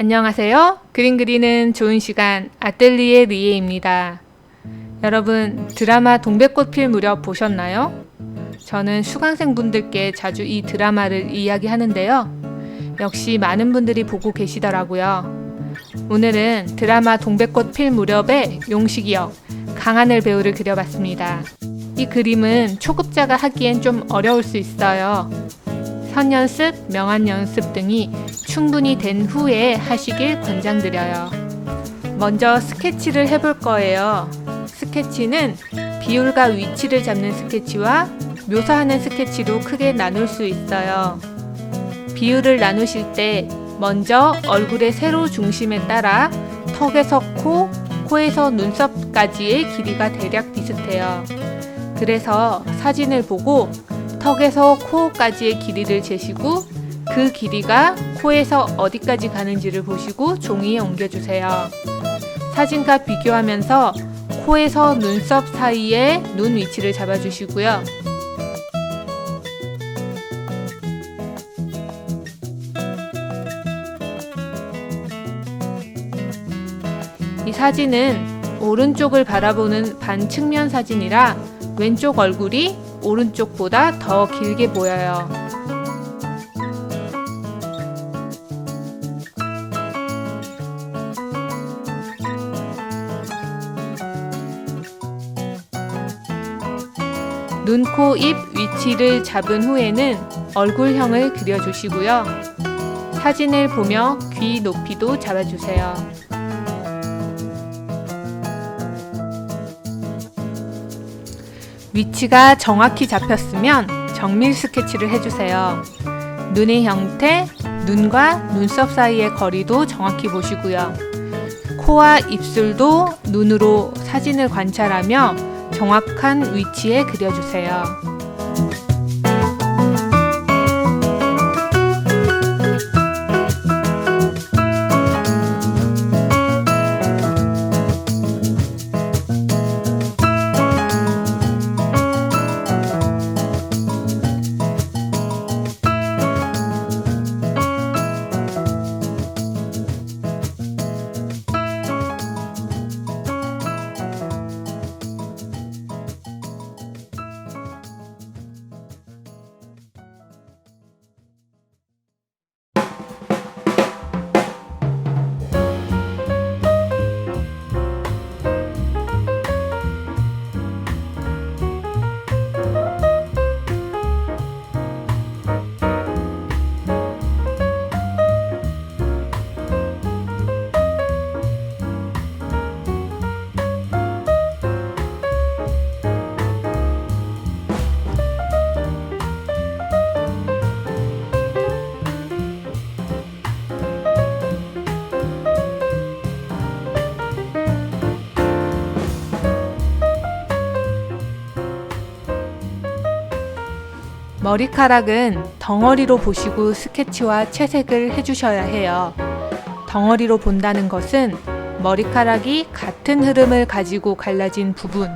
안녕하세요. 그림 그리는 좋은 시간 아뜰리에 리에입니다. 여러분 드라마 동백꽃 필 무렵 보셨나요? 저는 수강생분들께 자주 이 드라마를 이야기하는데요. 역시 많은 분들이 보고 계시더라고요. 오늘은 드라마 동백꽃 필 무렵의 용식이 역 강하늘 배우를 그려봤습니다. 이 그림은 초급자가 하기엔 좀 어려울 수 있어요. 선연습, 명암연습 등이 충분히 된 후에 하시길 권장드려요. 먼저 스케치를 해볼 거예요. 스케치는 비율과 위치를 잡는 스케치와 묘사하는 스케치로 크게 나눌 수 있어요. 비율을 나누실 때 먼저 얼굴의 세로 중심에 따라 턱에서 코, 코에서 눈썹까지의 길이가 대략 비슷해요. 그래서 사진을 보고 턱에서 코까지의 길이를 재시고 그 길이가 코에서 어디까지 가는지를 보시고 종이에 옮겨주세요. 사진과 비교하면서 코에서 눈썹 사이에 눈 위치를 잡아주시고요. 이 사진은 오른쪽을 바라보는 반측면 사진이라 왼쪽 얼굴이 오른쪽보다 더 길게 보여요. 눈, 코, 입 위치를 잡은 후에는 얼굴형을 그려주시고요. 사진을 보며 귀 높이도 잡아주세요. 위치가 정확히 잡혔으면 정밀 스케치를 해주세요. 눈의 형태, 눈과 눈썹 사이의 거리도 정확히 보시고요. 코와 입술도 눈으로 사진을 관찰하며 정확한 위치에 그려주세요. 머리카락은 덩어리로 보시고 스케치와 채색을 해주셔야 해요. 덩어리로 본다는 것은 머리카락이 같은 흐름을 가지고 갈라진 부분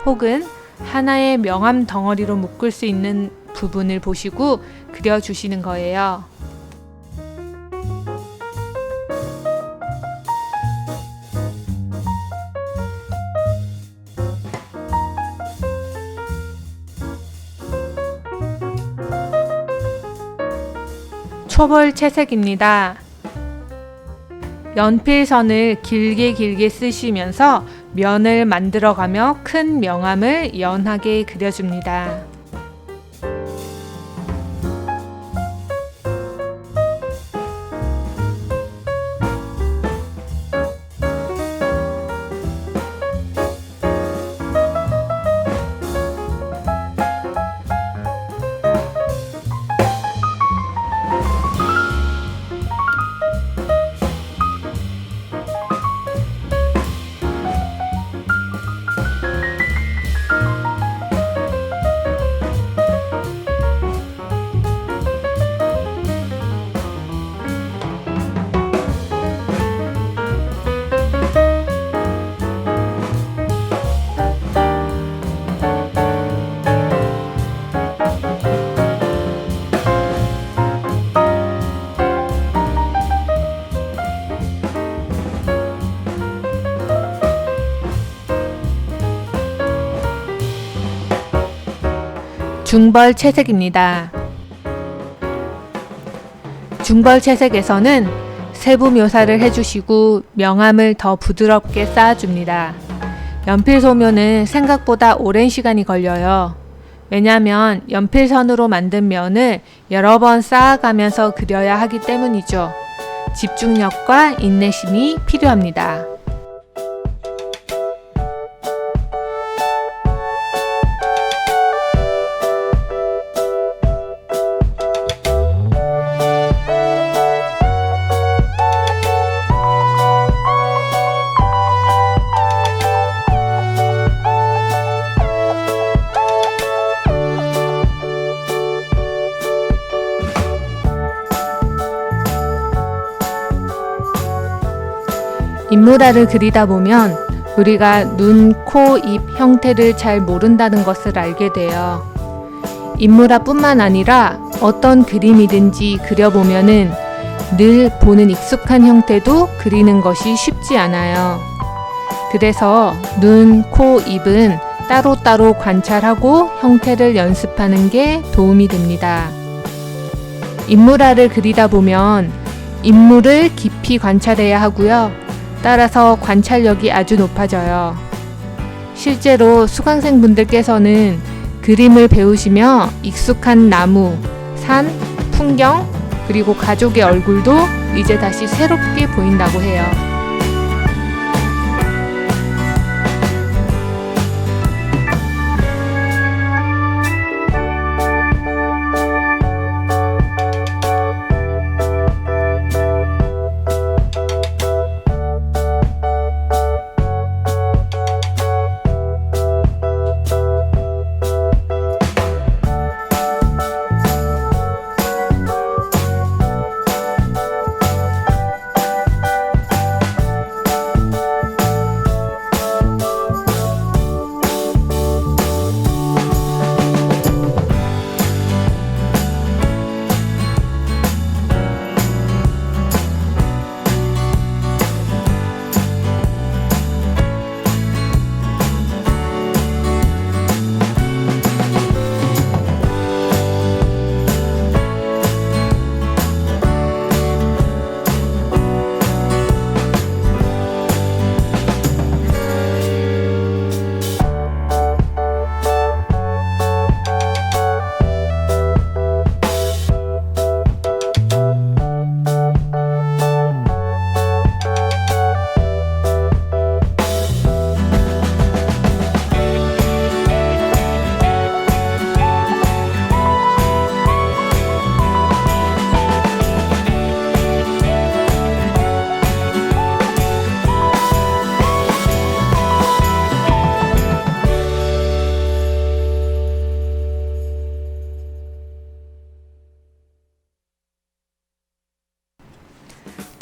혹은 하나의 명암 덩어리로 묶을 수 있는 부분을 보시고 그려주시는 거예요. 초벌 채색입니다. 연필선을 길게 쓰시면서 면을 만들어가며 큰 명암을 연하게 그려줍니다. 중벌 채색입니다. 중벌 채색에서는 세부 묘사를 해주시고 명암을 더 부드럽게 쌓아줍니다. 연필 소묘는 생각보다 오랜 시간이 걸려요. 왜냐하면 연필선으로 만든 면을 여러 번 쌓아가면서 그려야 하기 때문이죠. 집중력과 인내심이 필요합니다. 인물화를 그리다 보면 우리가 눈, 코, 입 형태를 잘 모른다는 것을 알게 돼요. 인물화뿐만 아니라 어떤 그림이든지 그려보면은 늘 보는 익숙한 형태도 그리는 것이 쉽지 않아요. 그래서 눈, 코, 입은 따로따로 관찰하고 형태를 연습하는 게 도움이 됩니다. 인물화를 그리다 보면 인물을 깊이 관찰해야 하고요. 따라서 관찰력이 아주 높아져요. 실제로 수강생분들께서는 그림을 배우시며 익숙한 나무, 산, 풍경, 그리고 가족의 얼굴도 이제 다시 새롭게 보인다고 해요.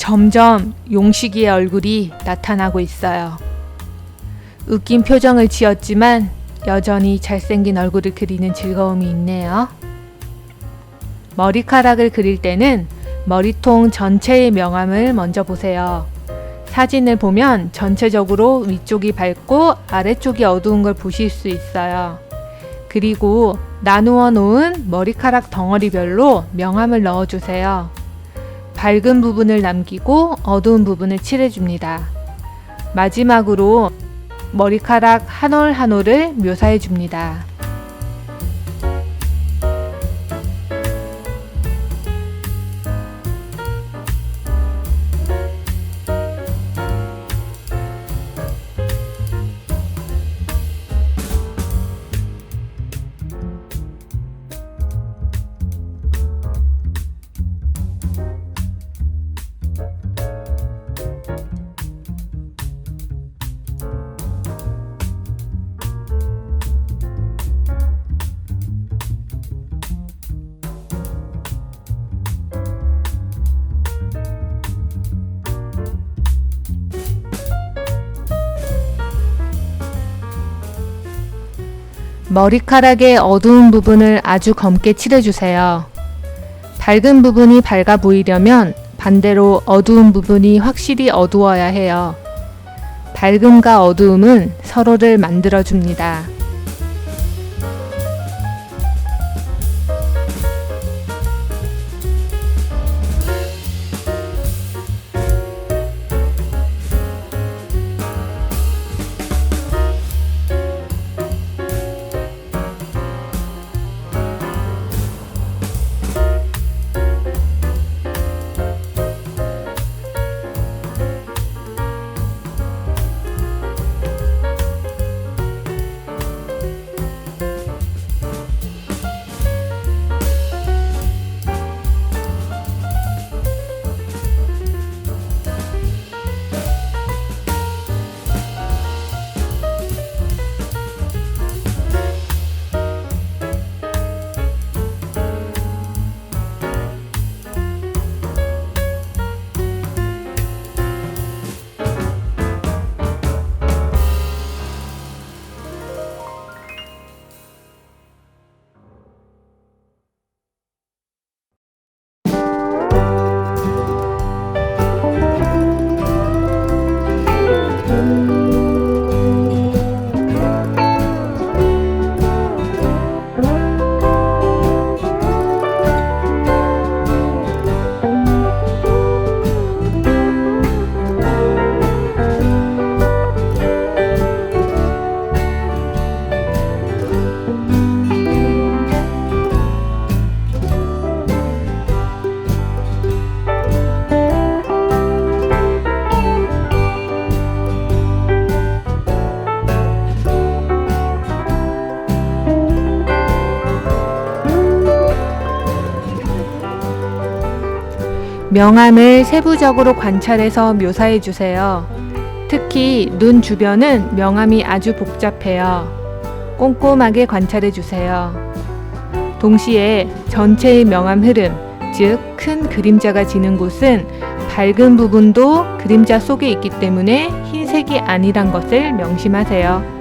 점점 용식이의 얼굴이 나타나고 있어요. 웃긴 표정을 지었지만 여전히 잘생긴 얼굴을 그리는 즐거움이 있네요. 머리카락을 그릴 때는 머리통 전체의 명암을 먼저 보세요. 사진을 보면 전체적으로 위쪽이 밝고 아래쪽이 어두운 걸 보실 수 있어요. 그리고 나누어 놓은 머리카락 덩어리별로 명암을 넣어주세요. 밝은 부분을 남기고 어두운 부분을 칠해줍니다. 마지막으로 머리카락 한 올 한 올을 묘사해줍니다. 머리카락의 어두운 부분을 아주 검게 칠해주세요. 밝은 부분이 밝아 보이려면 반대로 어두운 부분이 확실히 어두워야 해요. 밝음과 어두움은 서로를 만들어줍니다. 명암을 세부적으로 관찰해서 묘사해 주세요. 특히 눈 주변은 명암이 아주 복잡해요. 꼼꼼하게 관찰해 주세요. 동시에 전체의 명암 흐름, 즉 큰 그림자가 지는 곳은 밝은 부분도 그림자 속에 있기 때문에 흰색이 아니란 것을 명심하세요.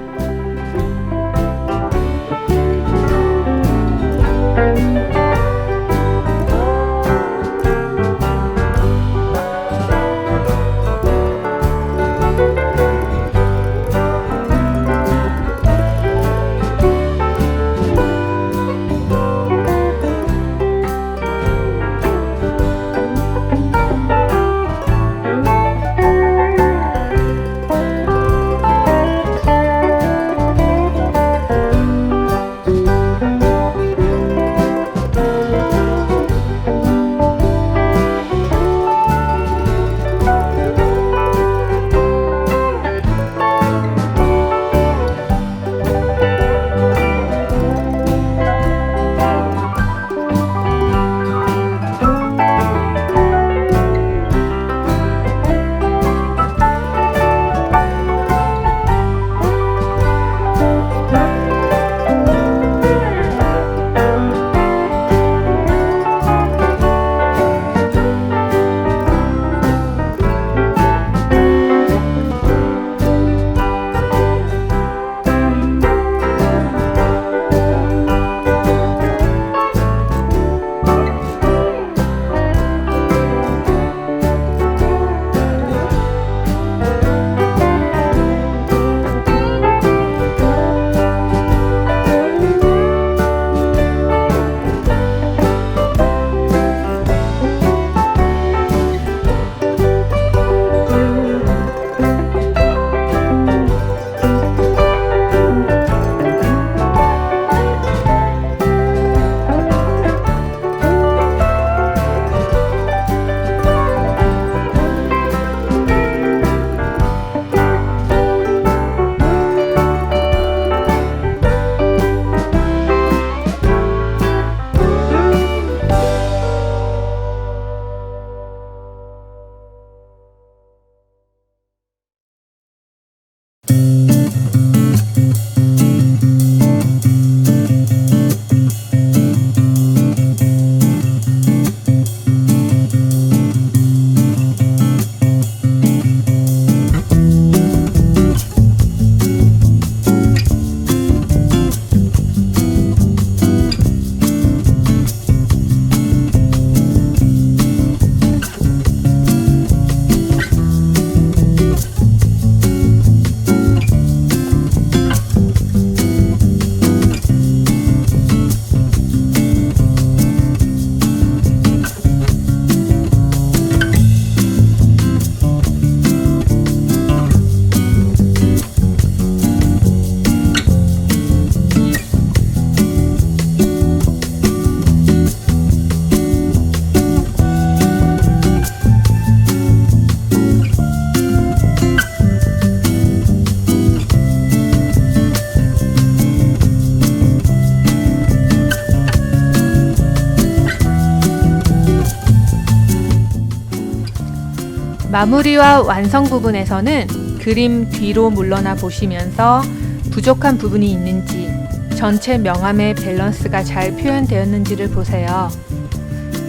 마무리와 완성 부분에서는 그림 뒤로 물러나 보시면서 부족한 부분이 있는지, 전체 명암의 밸런스가 잘 표현되었는지를 보세요.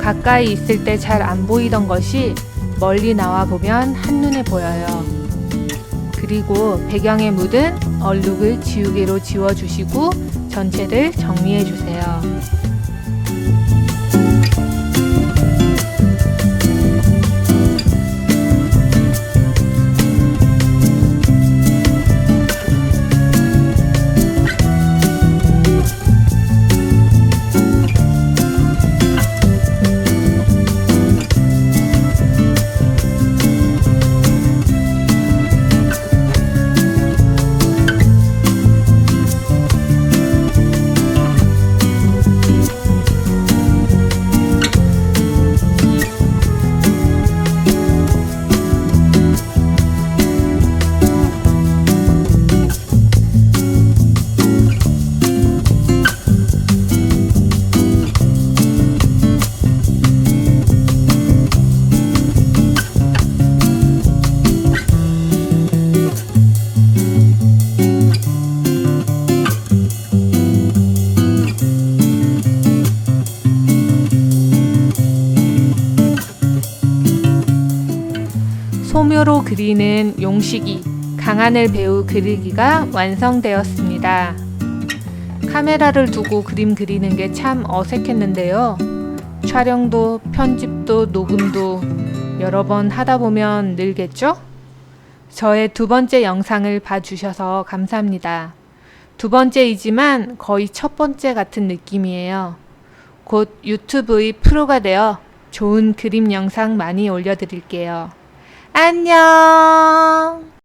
가까이 있을 때 잘 안 보이던 것이 멀리 나와 보면 한눈에 보여요. 그리고 배경에 묻은 얼룩을 지우개로 지워주시고 전체를 정리해주세요. 소묘로 그리는 용식이, 강하늘 배우 그리기가 완성되었습니다. 카메라를 두고 그림 그리는 게 참 어색했는데요. 촬영도 편집도 녹음도 여러 번 하다 보면 늘겠죠? 저의 두 번째 영상을 봐주셔서 감사합니다. 두 번째이지만 거의 첫 번째 같은 느낌이에요. 곧 유튜브의 프로가 되어 좋은 그림 영상 많이 올려드릴게요. 안녕!